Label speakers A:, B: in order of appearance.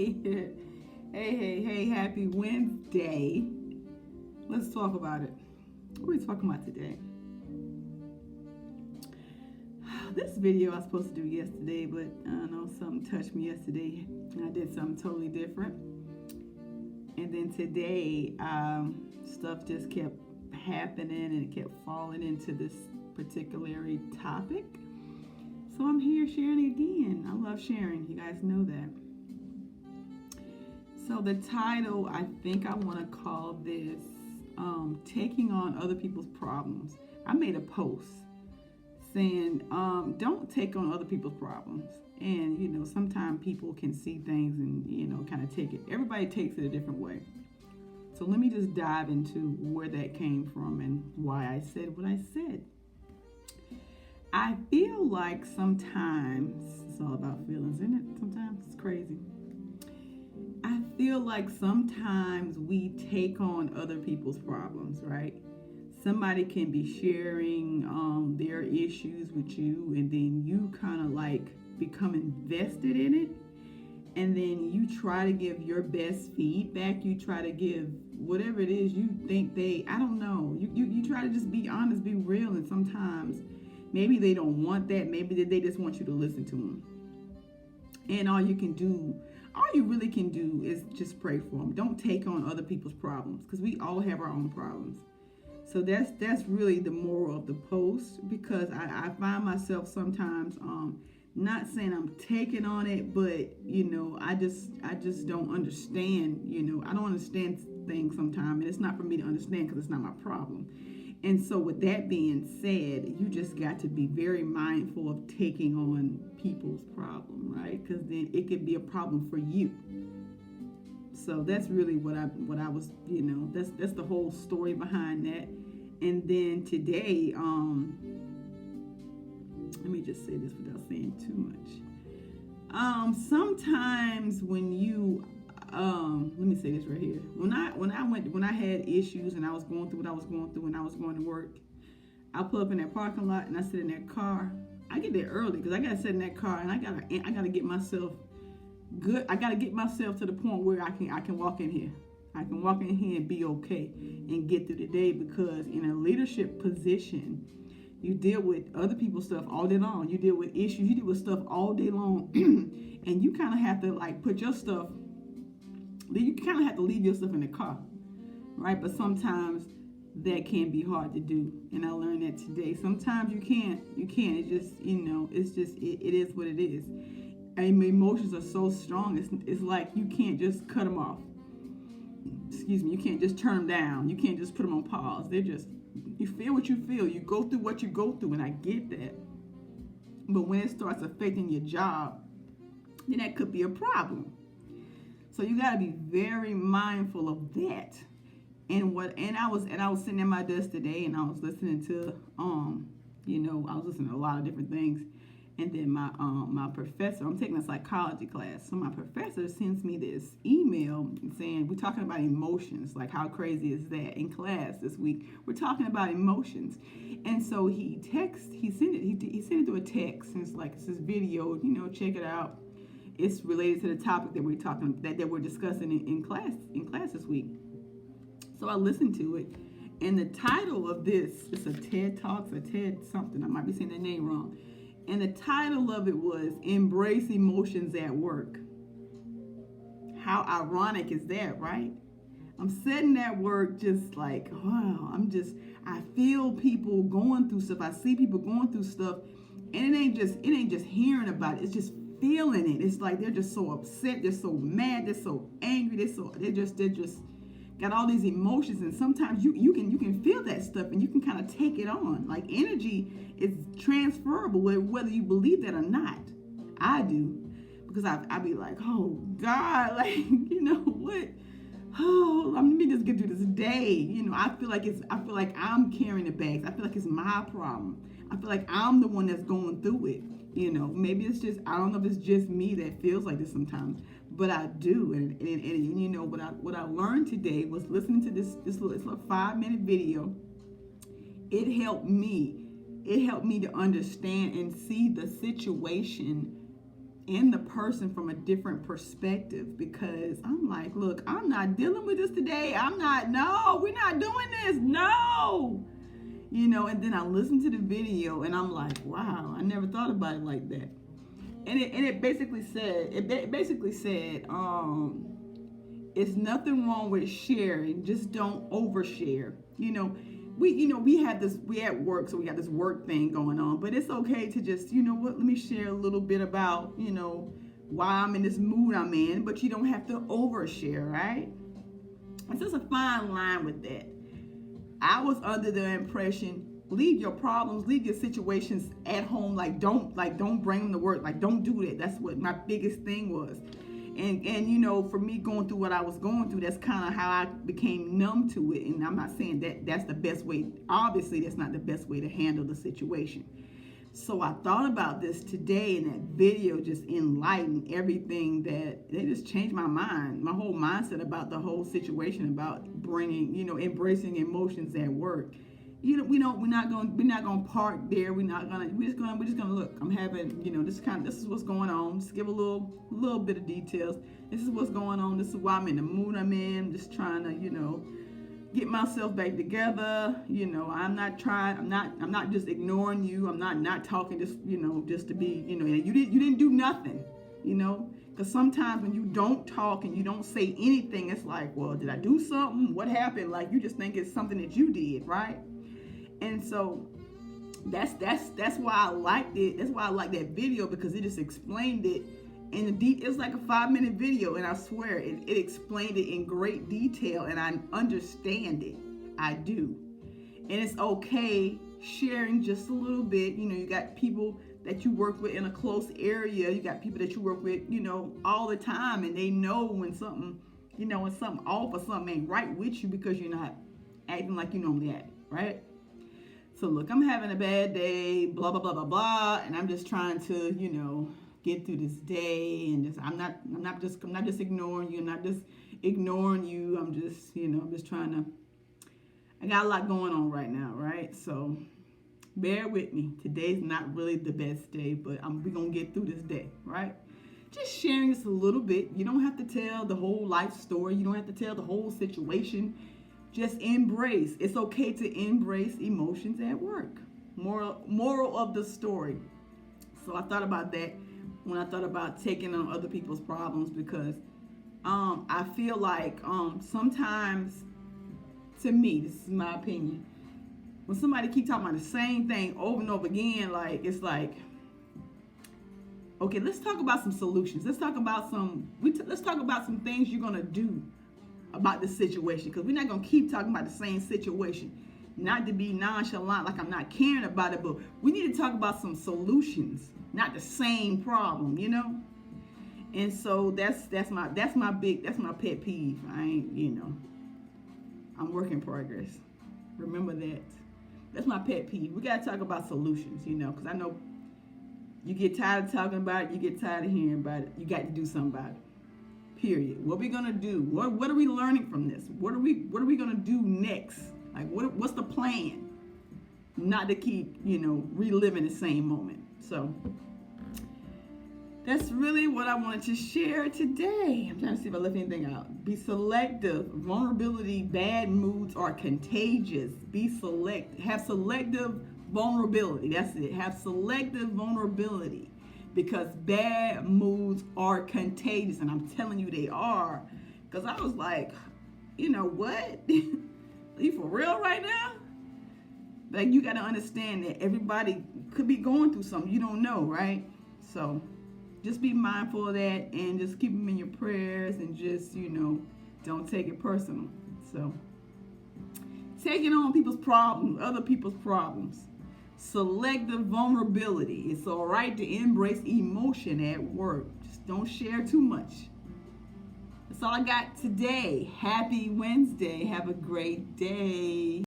A: Hey, happy Wednesday. Let's talk about it. What are we talking about today? This video I was supposed to do yesterday, but I don't know, something touched me yesterday. And I did something totally different. And then today, stuff just kept happening and it kept falling into this particular topic. So I'm here sharing it again. I love sharing. You guys know that. So the title, I think I want to call this taking on other people's problems. I made a post saying, don't take on other people's problems. And, sometimes people can see things and, kind of take it. Everybody takes it a different way. So let me just dive into where that came from and why I said what I said. I feel like sometimes, it's all about feelings, isn't it? Sometimes it's crazy. I feel like sometimes we take on other people's problems, right? Somebody can be sharing their issues with you, and then you kind of like become invested in it. And then you try to give your best feedback. You try to give whatever it is you think I don't know. You try to just be honest, be real. And sometimes maybe they don't want that. Maybe they just want you to listen to them. And all you really can do is just pray for them. Don't take on other people's problems, because we all have our own problems. So that's really the moral of the post, because I find myself sometimes not saying I'm taking on it, but I just don't understand. I don't understand things sometimes, and it's not for me to understand because it's not my problem. And so with that being said, you just got to be very mindful of taking on people's problem, right? Because then it could be a problem for you. So that's really what I was, that's the whole story behind that. And then today, let me just say this without saying too much. Sometimes when you let me say this right here. When I had issues and I was going through what I was going through and I was going to work, I pull up in that parking lot and I sit in that car. I get there early because I gotta sit in that car and I gotta get myself good. I gotta get myself to the point where I can walk in here. I can walk in here and be okay and get through the day, because in a leadership position, you deal with other people's stuff all day long. You deal with issues. You deal with stuff all day long, and you kind of have to like put your stuff. You kind of have to leave your stuff in the car, right? But sometimes that can be hard to do, and I learned that today. Sometimes you can't. It's just it is what it is. And emotions are so strong. It's like you can't just cut them off. Excuse me. You can't just turn them down. You can't just put them on pause. You feel what you feel. You go through what you go through, and I get that. But when it starts affecting your job, then that could be a problem. So you got to be very mindful of that. And I was sitting at my desk today, and I was listening to I was listening to a lot of different things. And then my professor, I'm taking a psychology class, so my professor sends me this email saying, we're talking about emotions, like how crazy is that? In class this week, we're talking about emotions. And so he sent it through a text, and it's this video, check it out. It's related to the topic that we're discussing in class this week. So I listened to it, and the title of this, it's a TED Talks, a TED something, I might be saying the name wrong. And the title of it was Embrace Emotions at Work. How ironic is that, right? I'm sitting at work just like, wow, I feel people going through stuff. I see people going through stuff, and it ain't just hearing about it. It's just feeling it. It's like they're just so upset. They're so mad. They're so angry. They're just got all these emotions, and sometimes you can feel that stuff, and you can kind of take it on. Like energy is transferable, whether you believe that or not. I do, because I be like, oh God, like what? Oh, let me just get through this day. I feel like I'm carrying the bags. I feel like it's my problem. I feel like I'm the one that's going through it. Maybe it's just, I don't know if it's just me that feels like this sometimes, but I do. And what I learned today was listening to this little 5-minute video. It helped me to understand and see the situation and the person from a different perspective, because I'm like, look, I'm not dealing with this today. No, we're not doing this. No. And then I listened to the video and I'm like, wow, I never thought about it like that. And it basically said, it's nothing wrong with sharing, just don't overshare. We at work, so we got this work thing going on, but it's okay to just, let me share a little bit about, why I'm in this mood I'm in, but you don't have to overshare, right? It's just a fine line with that. I was under the impression, leave your problems, leave your situations at home, don't bring them to work, don't do that. That's what my biggest thing was. And for me going through what I was going through, that's kind of how I became numb to it. And I'm not saying that that's the best way. Obviously, that's not the best way to handle the situation. So I thought about this today, and that video just enlightened everything. They just changed my mind, my whole mindset about the whole situation, about bringing, embracing emotions at work. We're not gonna park there. We're just gonna look. I'm having, this is what's going on. Just give a little bit of details. This is what's going on. This is why I'm in the mood I'm in. Just trying to, get myself back together. I'm not just ignoring you. I'm not talking just to be, you didn't do nothing, because sometimes when you don't talk and you don't say anything, it's like, well, did I do something? What happened? Like, you just think it's something that you did, right? And so that's why I liked it. That's why I like that video, because it just explained it in it's like a 5-minute video, and I swear it explained it in great detail, and I understand it. I do. And it's okay sharing just a little bit. You got people that you work with in a close area. You got people that you work with, all the time, and they know when something, when something off or something ain't right with you, because you're not acting like you normally act, right? So look, I'm having a bad day, blah, blah, blah, blah, blah. And I'm just trying to, get through this day. And I'm not just ignoring you. I'm not just ignoring you. I'm just, I'm just trying to, I got a lot going on right now, right? So bear with me. Today's not really the best day, but we're going to get through this day, right? Just sharing this a little bit. You don't have to tell the whole life story. You don't have to tell the whole situation. Just embrace. It's okay to embrace emotions at work. Moral of the story. So I thought about that when I thought about taking on other people's problems, because I feel like sometimes, to me, this is my opinion, when somebody keep talking about the same thing over and over again, it's like, okay, let's talk about some solutions. Let's talk about some things you're gonna do about the situation, because we're not going to keep talking about the same situation. Not to be nonchalant, like I'm not caring about it, but we need to talk about some solutions, not the same problem, And so that's my pet peeve. I ain't, I'm work in progress. Remember that. That's my pet peeve. We got to talk about solutions, because I know you get tired of talking about it, you get tired of hearing about it. You got to do something about it. Period. What are we gonna do? What are we learning from this? What are we gonna do next? Like, what's the plan? Not to keep, reliving the same moment. So that's really what I wanted to share today. I'm trying to see if I left anything out. Be selective. Vulnerability, bad moods are contagious. Have selective vulnerability. That's it. Have selective vulnerability. Because bad moods are contagious, and I'm telling you they are. Because I was like, what? Are you for real right now? Like, you got to understand that everybody could be going through something you don't know, right? So just be mindful of that, and just keep them in your prayers, and just, don't take it personal. So taking on people's problems, other people's problems. Selective vulnerability. It's all right to embrace emotion at work. Just don't share too much. That's all I got today. Happy Wednesday. Have a great day.